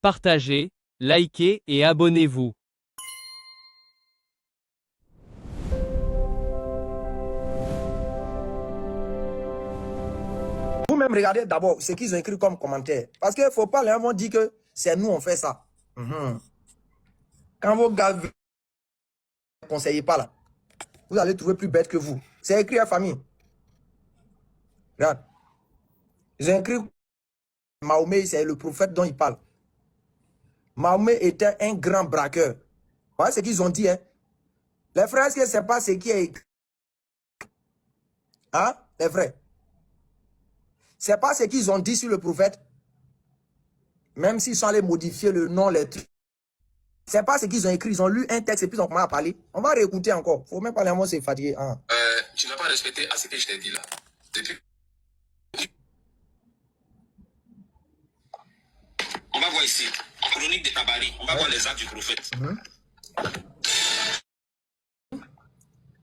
partagez, likez et abonnez-vous. Vous-même, regardez d'abord ce qu'ils ont écrit comme commentaire. Parce qu'il ne faut pas les gens dire que c'est nous, on fait ça. Quand vos gars ne conseillent pas là, vous allez trouver plus bête que vous. C'est écrit à famille. Regarde. Ils ont écrit Mahomet, c'est le prophète dont il parle. Mahomet était un grand braqueur. Voilà ce qu'ils ont dit. Hein? Les frères, est-ce que ce n'est pas ce qui est écrit? Hein, les frères? Ce n'est pas ce qu'ils ont dit sur le prophète. Même s'ils sont allés modifier le nom, les trucs. Ce n'est pas ce qu'ils ont écrit. Ils ont lu un texte et puis ils ont commencé à parler. On va réécouter encore. Il ne faut même pas les mots, c'est fatigué. Hein. Tu n'as pas respecté à ce que je t'ai dit là. Depuis... On va voir ici, en chronique de Tabari, on va voir les actes du prophète.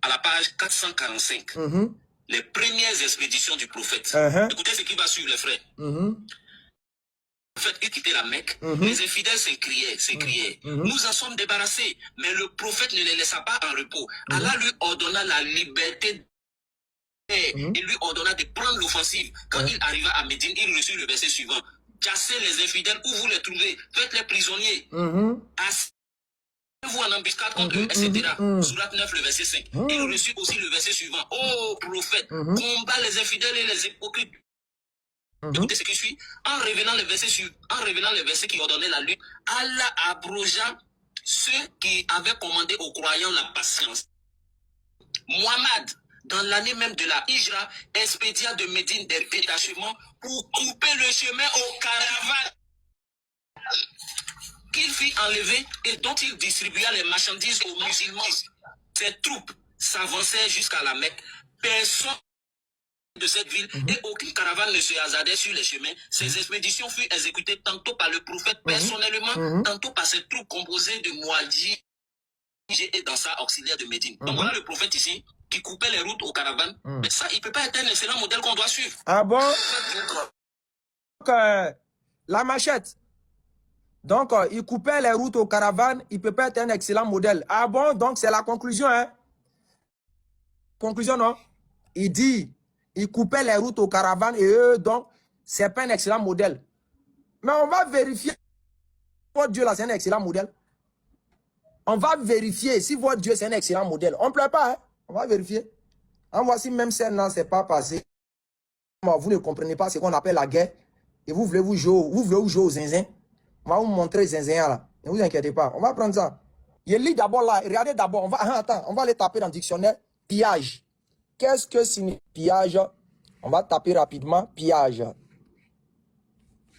À la page 445, les premières expéditions du prophète. Écoutez ce qui va suivre, les frères. Le prophète, il quittait la Mecque, les infidèles s'écriaient. Nous en sommes débarrassés, mais le prophète ne les laissa pas en repos. Allah lui ordonna la liberté et lui ordonna de prendre l'offensive. Quand il arriva à Médine, il reçut le verset suivant. Chassez les infidèles où vous les trouvez, faites-les prisonniers. Vous en embuscade contre eux, etc. Sourate 9, le verset 5. Il reçut aussi le verset suivant. Ô prophète, combat les infidèles et les hypocrites. Écoutez ce qui suit. En révélant les versets qui ordonnaient la lutte, Allah abrogea ceux qui avaient commandé aux croyants la patience. Muhammad, dans l'année même de la Hijra, expédia de Médine des détachements pour couper le chemin aux caravanes qu'il fit enlever et dont il distribua les marchandises aux musulmans. Ces troupes s'avançaient jusqu'à la Mecque. Personne de cette ville et aucune caravane ne se hasardait sur les chemins. Ces expéditions furent exécutées tantôt par le prophète personnellement, tantôt par ses troupes composées de Mouadji et d'Ansar auxiliaires de Médine. Donc voilà le prophète ici qui coupait les routes aux caravanes. Mais ça, il ne peut pas être un excellent modèle qu'on doit suivre. Ah bon? Donc, la machette. Donc, il coupait les routes aux caravanes. Il ne peut pas être un excellent modèle. Ah bon? Donc, c'est la conclusion. Hein? Conclusion, non? Il dit, il coupait les routes aux caravanes et eux, donc, ce n'est pas un excellent modèle. Mais on va vérifier si votre Dieu, là, c'est un excellent modèle. On va vérifier si votre Dieu, c'est un excellent modèle. On ne pleure pas, hein? On va vérifier. En voici même ça, non, c'est pas passé. Vous ne comprenez pas ce qu'on appelle la guerre. Et vous voulez vous jouer au zinzin. On va vous montrer zinzin là. Ne vous inquiétez pas. On va prendre ça. Je lis d'abord là. Regardez d'abord. On va aller taper dans le dictionnaire. Pillage. Qu'est-ce que signifie pillage? On va taper rapidement. Pillage.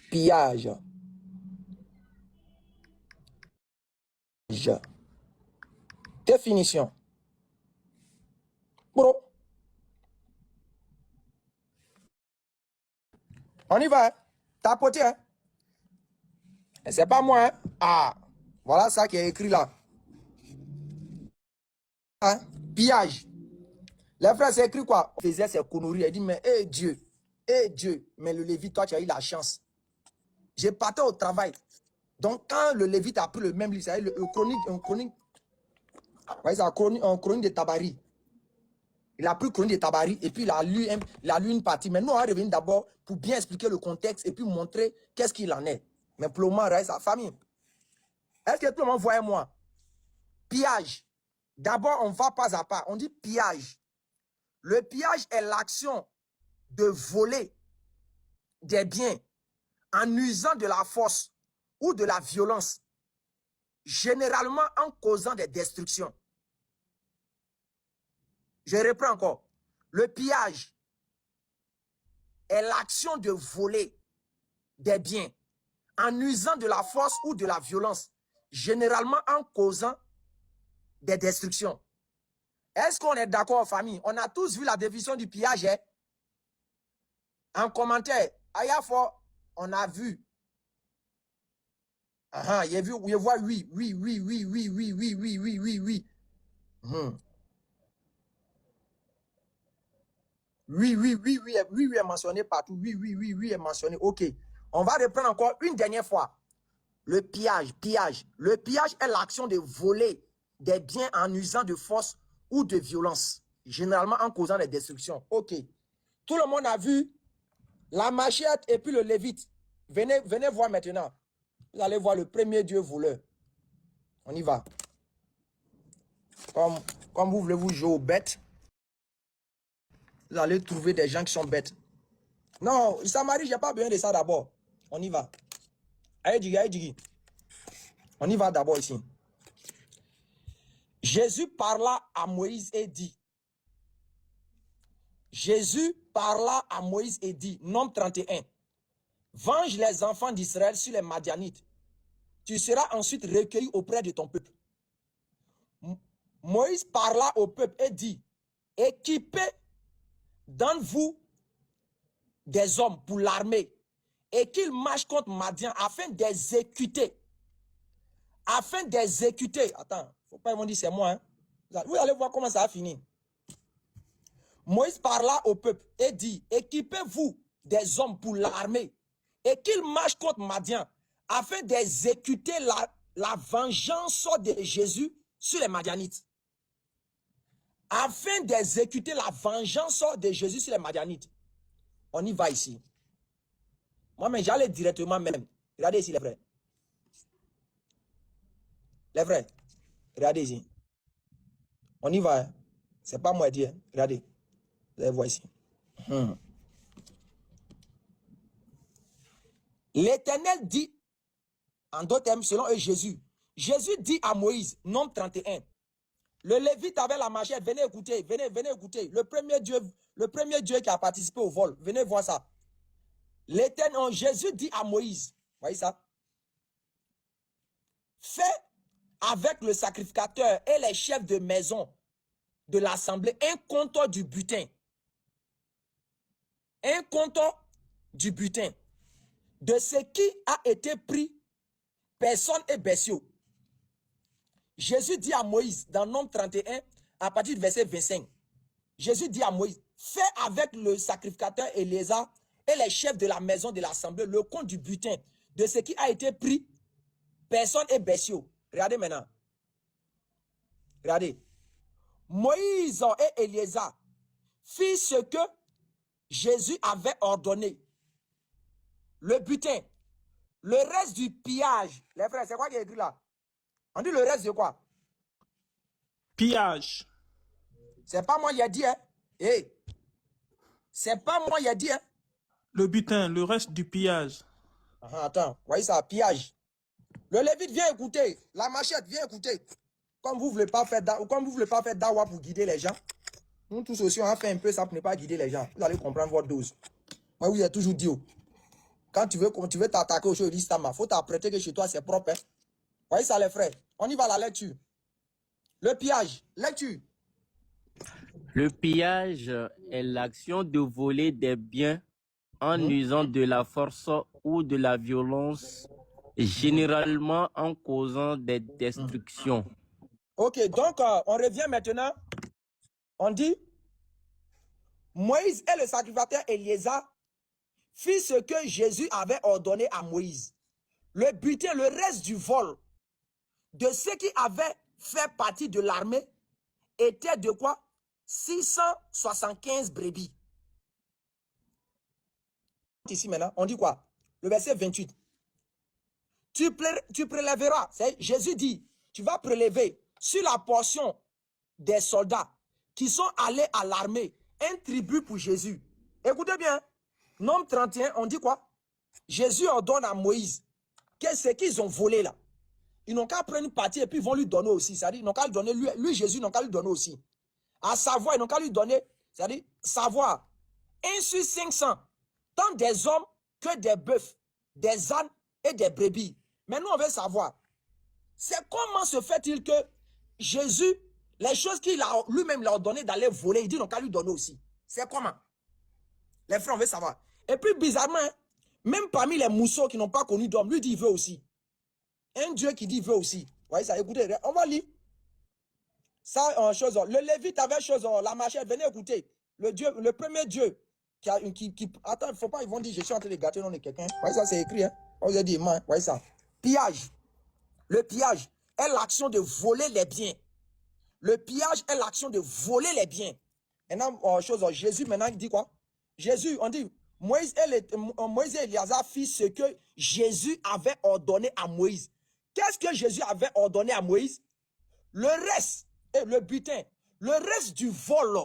Pillage. Définition. Bro. On y va. Hein? Tapoter. Hein? C'est pas moi. Hein? Ah. Voilà ça qui est écrit là. Hein? Pillage. Les frères, c'est écrit quoi? On faisait ses conneries. Il dit, mais Dieu, mais le Lévite, toi, tu as eu la chance. J'ai parti au travail. Donc, quand le Lévite a pris le même livre, c'est un chronique de Tabari. Il a pris chronique de Tabari et puis il a lu une partie. Mais nous, on va revenir d'abord pour bien expliquer le contexte et puis montrer qu'est-ce qu'il en est. Mais pour le moment, reste sa famille. Est-ce que tout le monde voit moi? Pillage. D'abord, on va pas à pas. On dit pillage. Le pillage est l'action de voler des biens en usant de la force ou de la violence, généralement en causant des destructions. Je reprends encore. Le pillage est l'action de voler des biens en usant de la force ou de la violence, généralement en causant des destructions. Est-ce qu'on est d'accord, famille? On a tous vu la définition du pillage. Hein? En commentaire, Ayafo, on a vu. Je vois oui. Oui. Oui est mentionné partout. Oui est mentionné. Ok. On va reprendre encore une dernière fois. Le pillage, pillage. Le pillage est l'action de voler des biens en usant de force ou de violence, généralement en causant des destructions. Ok. Tout le monde a vu la machette et puis le lévite. Venez voir maintenant. Vous allez voir le premier Dieu voleur. On y va. Comme vous voulez vous jouer aux bêtes, vous allez trouver des gens qui sont bêtes. Non, Samarie, j'ai pas besoin de ça d'abord. On y va. Allez, Djigui. On y va d'abord ici. Jésus parla à Moïse et dit. Jésus parla à Moïse et dit, Nombre 31. Venge les enfants d'Israël sur les Madianites. Tu seras ensuite recueilli auprès de ton peuple. Moïse parla au peuple et dit, équipez d'entre vous des hommes pour l'armée et qu'ils marchent contre Madian afin d'exécuter. Afin d'exécuter. Attends, faut pas ils dire c'est moi. Hein? Vous allez voir comment ça va finir. Moïse parla au peuple et dit, équipez-vous des hommes pour l'armée et qu'ils marchent contre Madian afin d'exécuter la vengeance de Jésus sur les Madianites. Afin d'exécuter la vengeance de Jésus sur les Madianites. On y va ici. Moi, mais j'allais directement même. Regardez ici, les frères. Les frères, regardez ici. On y va. Hein? C'est pas moi à dire. Regardez. Vous allez voir ici. L'Éternel dit, en d'autres termes, selon eux, Jésus. Jésus dit à Moïse, Nombre 31. Le Lévite avec la machette, venez écouter, venez écouter. Le premier Dieu qui a participé au vol, venez voir ça. L'Éternel, Jésus dit à Moïse, voyez ça? Fais avec le sacrificateur et les chefs de maison de l'assemblée un compteur du butin. Un compteur du butin. De ce qui a été pris, personne et bestiaux. Jésus dit à Moïse, dans Nombre 31, à partir du verset 25, Jésus dit à Moïse, fais avec le sacrificateur Éléazar et les chefs de la maison de l'assemblée le compte du butin, de ce qui a été pris, personne et bestiaux. Regardez maintenant. Regardez. Moïse et Éléazar firent ce que Jésus avait ordonné. Le butin, le reste du pillage. Les frères, c'est quoi qui est écrit là? On dit le reste de quoi? Pillage. C'est pas moi qui ai dit, hein? Hey. C'est pas moi qui ai dit, hein? Le butin, le reste du pillage. Attends, voyez ça, pillage. Le Lévite, viens écouter. La machette, viens écouter. Comme vous voulez pas faire dawa pour guider les gens, nous tous aussi, on a fait un peu ça pour ne pas guider les gens. Vous allez comprendre votre dose. Moi, vous avez toujours dit, quand tu veux t'attaquer aux choses, il faut t'apprêter que chez toi, c'est propre. Hein? Voyez ça, les frères. On y va à la lecture. Le pillage, lecture. Le pillage est l'action de voler des biens en usant de la force ou de la violence, généralement en causant des destructions. Ok, donc on revient maintenant. On dit, Moïse et le sacrificateur Éléazar fit ce que Jésus avait ordonné à Moïse. Le butin, le reste du vol de ceux qui avaient fait partie de l'armée était de quoi? 675 brebis. Ici maintenant, on dit quoi? Le verset 28. Tu prélèveras, Jésus dit, tu vas prélever sur la portion des soldats qui sont allés à l'armée, un tribut pour Jésus. Écoutez bien, Nombre 31, on dit quoi? Jésus ordonne à Moïse que ce qu'ils ont volé là, ils n'ont qu'à prendre une partie et puis ils vont lui donner aussi. C'est-à-dire, ils n'ont qu'à lui donner, lui Jésus, ils n'ont qu'à lui donner aussi. À savoir, ils n'ont qu'à lui donner, c'est-à-dire, savoir, 1 sur 500, tant des hommes que des bœufs, des ânes et des brebis. Mais nous, on veut savoir, c'est comment se fait-il que Jésus, les choses qu'il a lui-même l'a ordonné d'aller voler, il dit, ils n'ont qu'à lui donner aussi. C'est comment? Les frères, on veut savoir. Et puis, bizarrement, hein, même parmi les mousseaux qui n'ont pas connu d'homme, lui dit, il veut aussi. Un Dieu qui dit, il veut aussi. Vous voyez ça, écoutez, on va lire. Ça, le Lévite avait chose, la machette, venez écouter. Le premier Dieu attends, il ne faut pas, ils vont dire, je suis en train de gâter le nom de quelqu'un. Vous voyez ça, c'est écrit, hein. On vous a dit, voyez ça. Pillage. Le pillage est l'action de voler les biens. Le pillage est l'action de voler les biens. Maintenant, Jésus maintenant il dit quoi? Jésus, on dit, Moïse et Éliazar firent ce que Jésus avait ordonné à Moïse. Qu'est-ce que Jésus avait ordonné à Moïse? Le reste, le butin, le reste du vol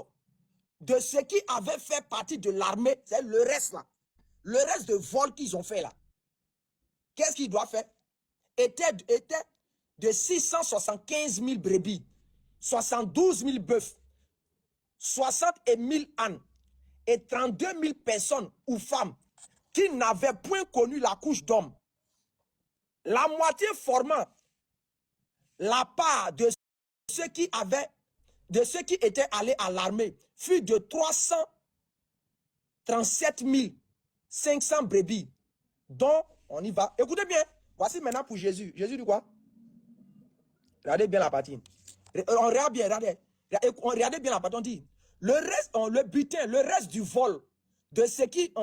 de ce qui avait fait partie de l'armée, c'est le reste là. Le reste de vol qu'ils ont fait là. Qu'est-ce qu'ils doivent faire? Était de 675 000 brebis, 72 000 bœufs, 60 000 ânes et 32 000 personnes ou femmes qui n'avaient point connu la couche d'homme. La moitié formant la part de ceux qui étaient allés à l'armée fut de 337 500 brebis, dont on y va. Écoutez bien, voici maintenant pour Jésus. Jésus dit quoi? Regardez bien la partie. On regarde bien, regardez bien la partie. On dit, le reste, le butin, le reste du vol de ceux qui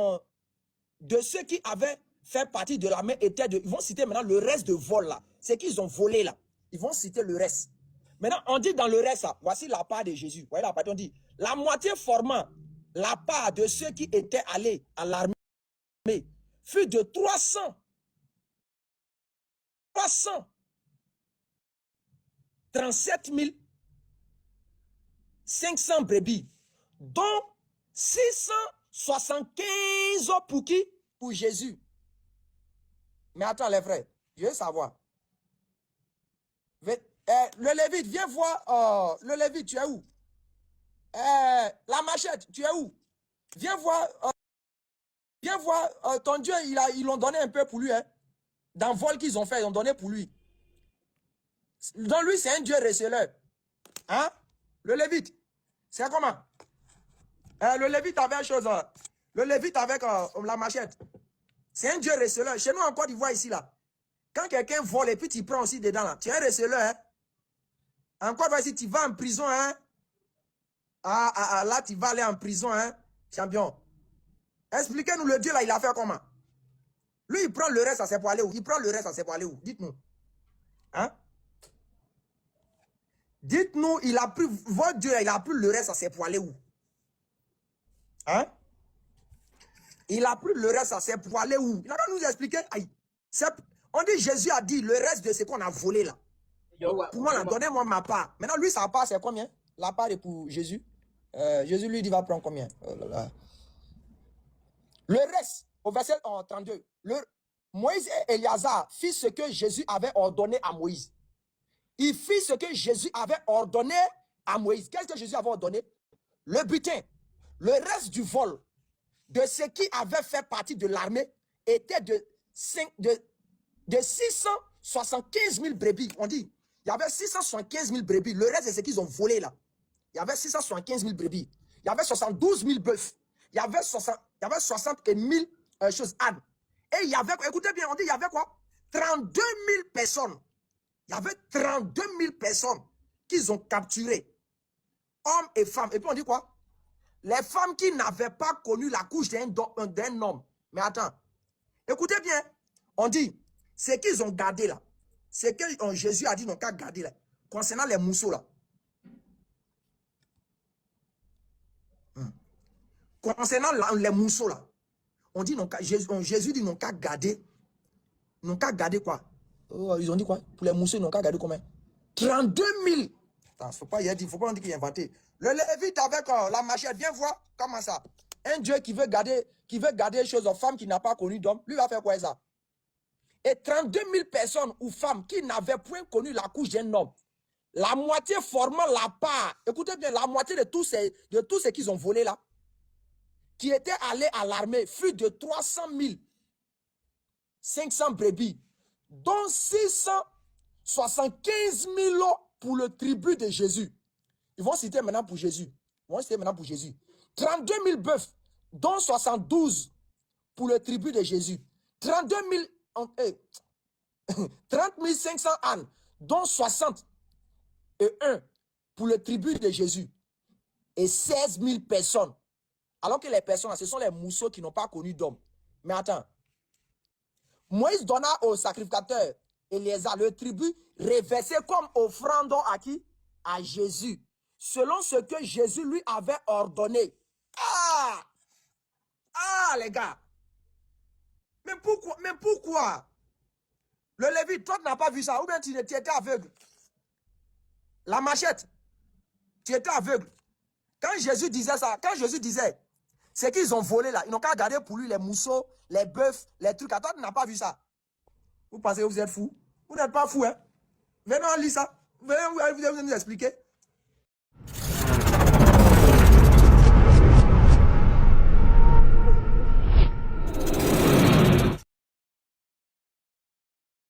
avaient fait partie de l'armée était de. Ils vont citer maintenant le reste de vol là. C'est qu'ils ont volé là. Ils vont citer le reste. Maintenant, on dit dans le reste, là, voici la part de Jésus. Vous voyez la partie, on dit, la moitié formant la part de ceux qui étaient allés à l'armée fut de 337 500 brebis, dont 675 pour qui? Pour Jésus. Mais attends les frères, je veux savoir. Le Lévite, viens voir. Le Lévite, tu es où? La machette, tu es où? Viens voir. Ton Dieu, ils l'ont donné un peu pour lui. Hein? Dans le vol qu'ils ont fait, ils ont donné pour lui. Dans lui, c'est un Dieu receleur. Hein? Le Lévite, c'est comment? Le Lévite avec chose. Le Lévite avec la machette. C'est un Dieu receleur. Chez nous, en Côte d'Ivoire, ici, là. Quand quelqu'un vole et puis tu prends aussi dedans, là, tu es un receleur. Hein? En Côte d'Ivoire, ici, tu vas en prison. Hein? Là, tu vas aller en prison, hein? Champion. Expliquez-nous le Dieu, là, il a fait comment? Lui, il prend le reste, ça c'est pour aller où? Il prend le reste, ça c'est pour aller où? Dites-nous. Hein? Dites-nous, il a pris, votre Dieu, il a pris le reste, ça c'est pour aller où? Hein? Il a pris le reste, ça c'est pour aller où? Il a nous expliquer. Aïe. On dit, Jésus a dit, le reste de ce qu'on a volé là. Pour moi, là, donnez-moi ma part. Maintenant, lui, sa part, c'est combien? La part est pour Jésus. Jésus, lui, il va prendre combien? Oh là là. Le reste, au verset 32, Moïse et Éliazar firent ce que Jésus avait ordonné à Moïse. Il fit ce que Jésus avait ordonné à Moïse. Qu'est-ce que Jésus avait ordonné? Le butin, le reste du vol de ceux qui avaient fait partie de l'armée était de 675 000 brebis. On dit, il y avait 675 000 brebis. Le reste, c'est ce qu'ils ont volé là. Il y avait 675 000 brebis. Il y avait 72 000 bœufs. Il y avait 60 000 choses ânes. Et il y avait, écoutez bien, on dit, il y avait quoi? 32 000 personnes. Il y avait 32 000 personnes qu'ils ont capturées. Hommes et femmes. Et puis on dit quoi? Les femmes qui n'avaient pas connu la couche d'un homme. Mais attends. Écoutez bien. On dit, ce qu'ils ont gardé là. Ce que Jésus a dit, non qu'à garder là. Concernant les mousseaux là. Concernant les mousseaux là. On dit, Jésus dit, non qu'à garder. Non qu'à garder quoi? Oh, ils ont dit quoi? Pour les mousseaux, ils n'ont qu'à garder combien? 32 000. Attends, faut pas dire qu'il a inventé. Le Lévite avec la machette, viens voir comment ça. Un Dieu qui veut garder les choses aux femmes qui n'a pas connu d'homme, lui va faire quoi ça? Et 32 000 personnes ou femmes qui n'avaient point connu la couche d'un homme. La moitié formant la part, écoutez bien, la moitié de tous ceux qu'ils ont volé là, qui étaient allés à l'armée, fut de 300 500 brebis, dont 675 000 pour le tribut de Jésus. Ils vont citer maintenant pour Jésus. 32 000 bœufs, dont 72 pour le tribut de Jésus. 30 500 ânes, dont 61 pour le tribut de Jésus. Et 16 000 personnes. Alors que les personnes, ce sont les mousseaux qui n'ont pas connu d'homme. Mais attends. Moïse donna au sacrificateur Éléazar, le tribut reversé comme offrande à qui? À Jésus. Selon ce que Jésus lui avait ordonné. Ah, les gars. Mais pourquoi? Le Lévite, toi, tu n'as pas vu ça. Ou bien tu étais aveugle. La machette, tu étais aveugle. Quand Jésus disait ça, c'est qu'ils ont volé là. Ils n'ont qu'à garder pour lui les mousseaux, les bœufs, les trucs. Toi, tu n'as pas vu ça. Vous pensez que vous êtes fou? Vous n'êtes pas fou, hein? Venez, on lit ça. Venez, vous nous expliquer.